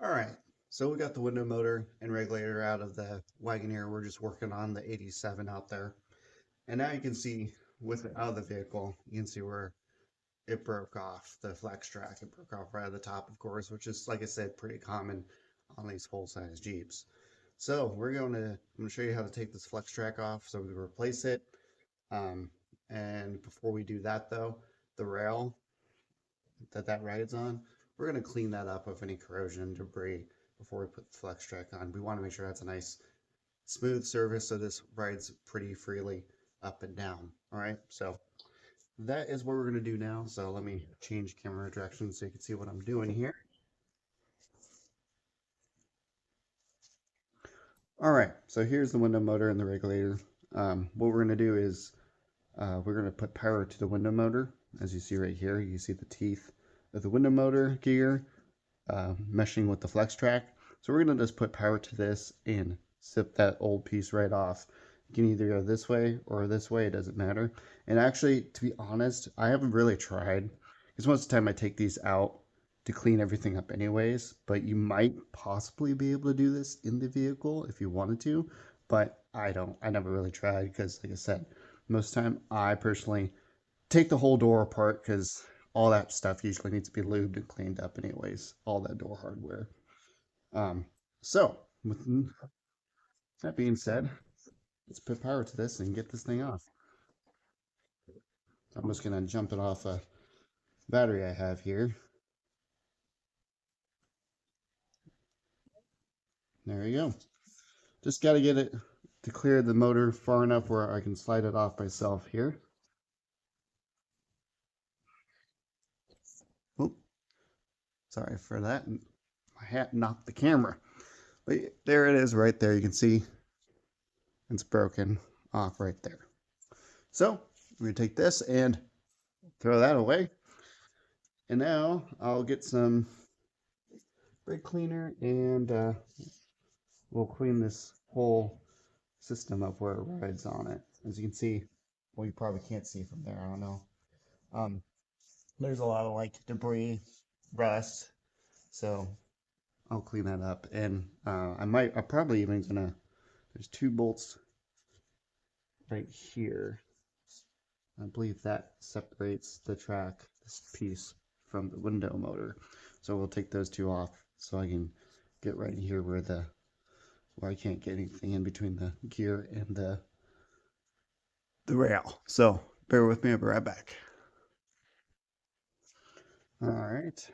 All right, so we got the window motor and regulator out of the Wagoneer. We're just working on the 87 out there. And now you can see with it out of the vehicle, you can see where it broke off the flex track. It broke off right at the top, of course, which is, like I said, pretty common on these full-size Jeeps. So I'm going to show you how to take this flex track off so we can replace it. Um, and before we do that, though, the rail that rides on, we're going to clean that up of any corrosion and debris before we put the flex track on. We want to make sure that's a nice smooth surface so this rides pretty freely up and down. All right, so that is what we're going to do now. So let me change camera direction so you can see what I'm doing here. All right, so here's the window motor and the regulator. What we're going to do is we're going to put power to the window motor. As you see right here, you see the teeth of the window motor gear meshing with the flex track. So we're going to just put power to this and zip that old piece right off. You can either go this way or this way, it doesn't matter. And actually, to be honest, I haven't really tried because most of the time I take these out to clean everything up anyways, but you might possibly be able to do this in the vehicle if you wanted to, but I don't. I never really tried because, like I said, most of the time I personally take the whole door apart because all that stuff usually needs to be lubed and cleaned up anyways, all that door hardware. Um, so with that being said, let's put power to this and get this thing off. I'm just gonna jump it off a battery I have here. There you go. Just got to get it to clear the motor far enough where I can slide it off myself here. Oop, sorry for that. My hat knocked the camera. But there it is right there. You can see it's broken off right there. So we're going to take this and throw that away. And now I'll get some brake cleaner and we'll clean this whole system up where it rides on it. As you can see, well, you probably can't see from there. I don't know. Um, there's a lot of like debris, rust. So I'll clean that up. And I'm probably even gonna, there's two bolts right here. I believe that separates the track, this piece, from the window motor. So we'll take those two off so I can get right here where I can't get anything in between the gear and the rail. So bear with me, I'll be right back. All right.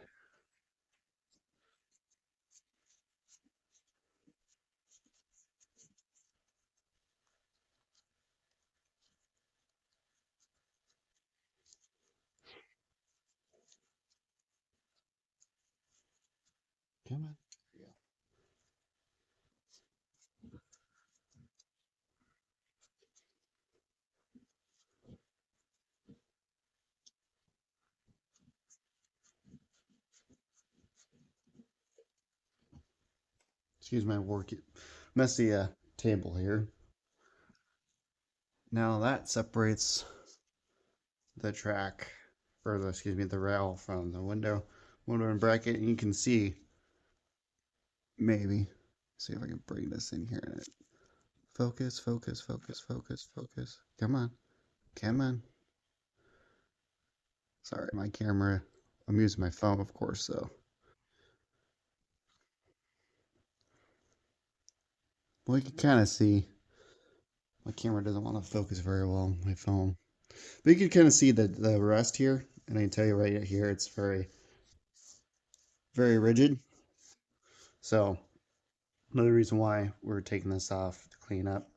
Come on. Yeah. Excuse my work messy table here. Now that separates the track, or excuse me, the rail from the window and bracket, and you can see maybe see if I can bring this in here. Focus, focus, focus, focus, focus. Come on, come on. Sorry, my camera. I'm using my phone, of course, so. Well, you can kind of see my camera doesn't want to focus very well on my phone. But you can kind of see the rust here, and I can tell you right here, it's very, very rigid. So another reason why we're taking this off to clean up.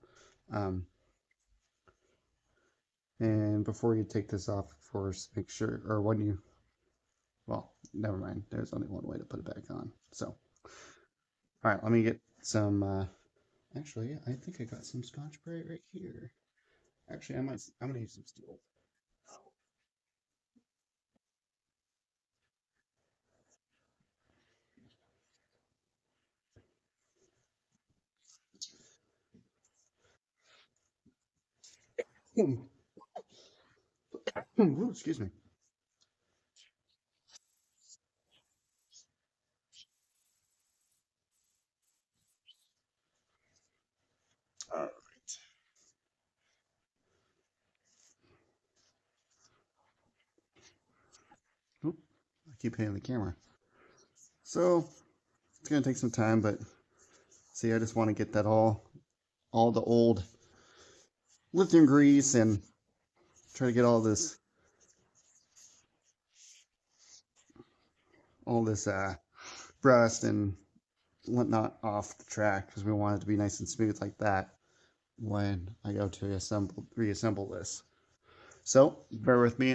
Um, and before you take this off, of course, make sure, or when you, well, never mind. There's only one way to put it back on. So, all right, let me get some. Actually, I think I got some Scotch Brite right here. Actually, I'm gonna use some steel. Ooh, excuse me. All right. Oop, I keep hitting the camera. So it's gonna take some time, but see, I just want to get that all the old lithium grease and try to get all this rust and whatnot off the track because we want it to be nice and smooth like that when I go to reassemble this. So bear with me.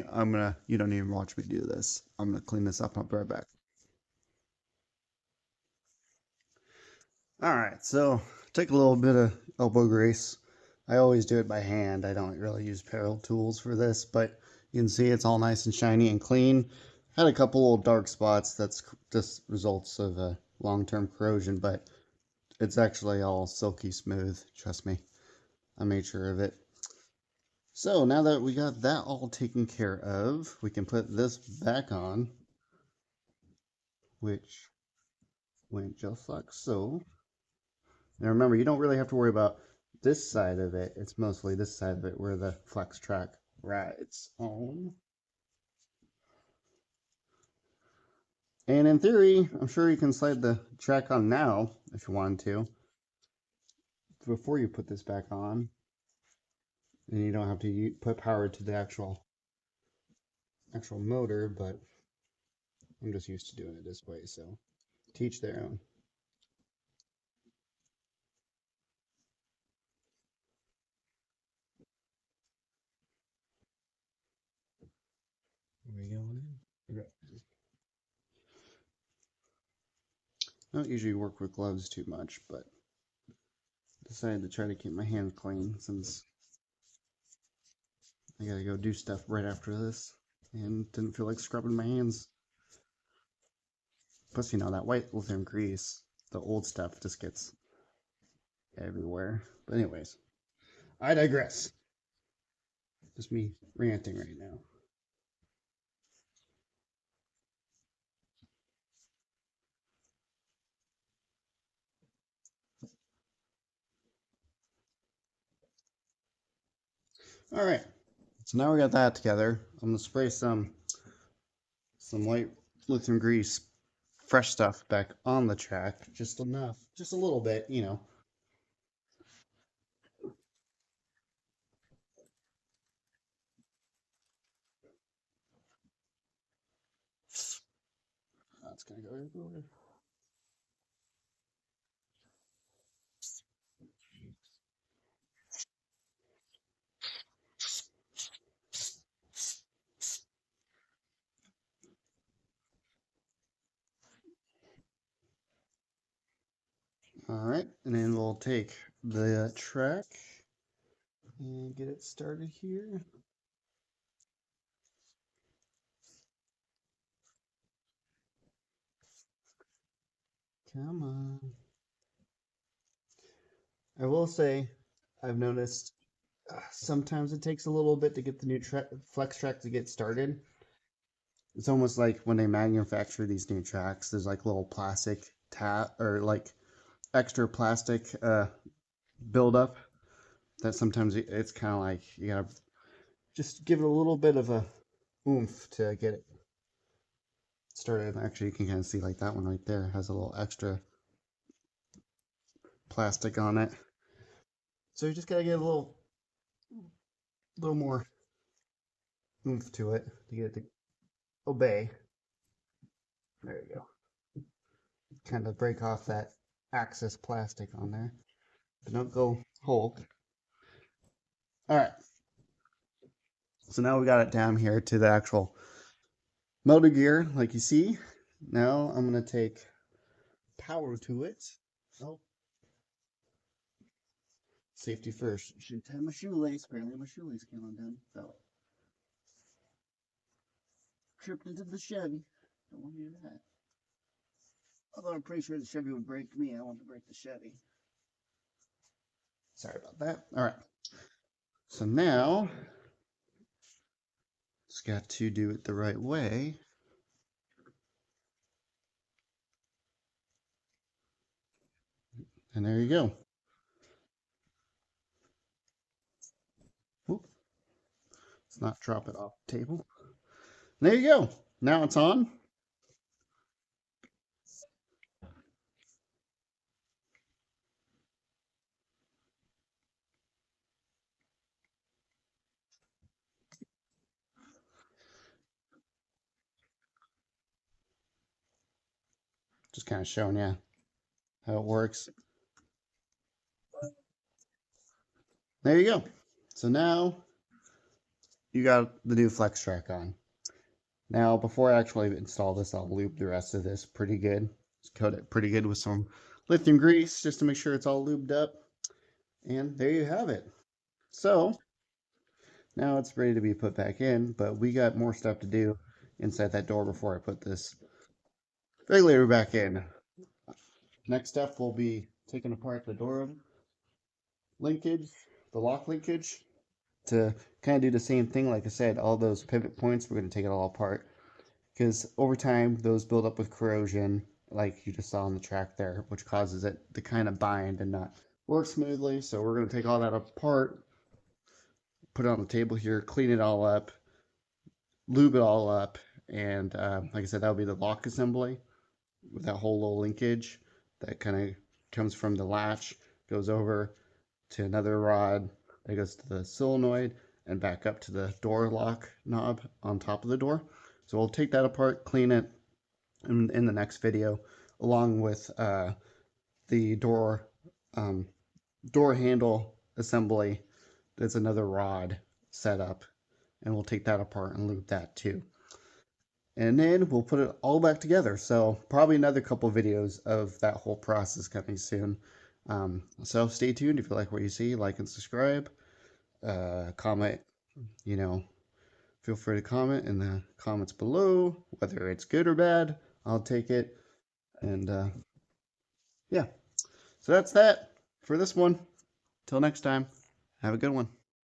You don't even watch me do this. I'm gonna clean this up. I'll be right back. All right, so take a little bit of elbow grease. I always do it by hand. I don't really use paddle tools for this, but you can see it's all nice and shiny and clean. Had a couple little dark spots. That's just results of long-term corrosion, but it's actually all silky smooth. Trust me, I made sure of it. So now that we got that all taken care of, we can put this back on, which went just like so. Now remember, you don't really have to worry about this side of it. It's mostly this side of it where the flex track rides on. And in theory, I'm sure you can slide the track on now if you wanted to, before you put this back on. And you don't have to put power to the actual motor, but I'm just used to doing it this way, so teach their own. Are we going in? Okay. I don't usually work with gloves too much, but decided to try to keep my hands clean since I gotta go do stuff right after this and didn't feel like scrubbing my hands. Plus, you know, that white lithium grease, the old stuff just gets everywhere. But anyways, I digress. Just me ranting right now. All right, so now we got that together. I'm gonna spray some white lithium grease, fresh stuff back on the track, just enough, just a little bit, you know. That's gonna go everywhere. All right, and then we'll take the track and get it started here. Come on. I will say, I've noticed sometimes it takes a little bit to get the new flex track to get started. It's almost like when they manufacture these new tracks, there's like little plastic or like extra plastic buildup that sometimes it's kind of like you gotta just give it a little bit of a oomph to get it started. Actually, you can kind of see like that one right there has a little extra plastic on it. So you just gotta get a little more oomph to it to get it to obey. There you go. Kind of break off that excess plastic on there. But don't go Hulk. All right. So now we got it down here to the actual motor gear, like you see. Now I'm going to take power to it. Oh, safety first. Should tie my shoelace. Apparently my shoelace came undone. So tripped into the Chevy. Don't want to do that. Although I'm pretty sure the Chevy would break me. I want to break the Chevy. Sorry about that. All right. So now, just got to do it the right way. And there you go. not drop it off the table. There you go. Now it's on. Just kind of showing you how it works. There you go. So now you got the new flex track on. Now, before I actually install this, I'll lube the rest of this pretty good. Just coat it pretty good with some lithium grease just to make sure it's all lubed up. And there you have it. So now it's ready to be put back in, but we got more stuff to do inside that door before I put this regulator back in. Next step will be taking apart the door linkage, the lock linkage, to kind of do the same thing. Like I said, all those pivot points, we're going to take it all apart because over time those build up with corrosion, like you just saw on the track there, which causes it to kind of bind and not work smoothly. So we're going to take all that apart, put it on the table here, clean it all up, lube it all up, and like I said, that'll be the lock assembly with that whole little linkage that kind of comes from the latch, goes over to another rod that goes to the solenoid and back up to the door lock knob on top of the door. So we'll take that apart, clean it in the next video, along with the door handle assembly. There's another rod set up, and we'll take that apart and lube that too. And then we'll put it all back together. So probably another couple videos of that whole process coming soon. So stay tuned. If you like what you see, like and subscribe. Comment, feel free to comment in the comments below, whether it's good or bad. I'll take it. And yeah, so that's that for this one. Till next time, have a good one.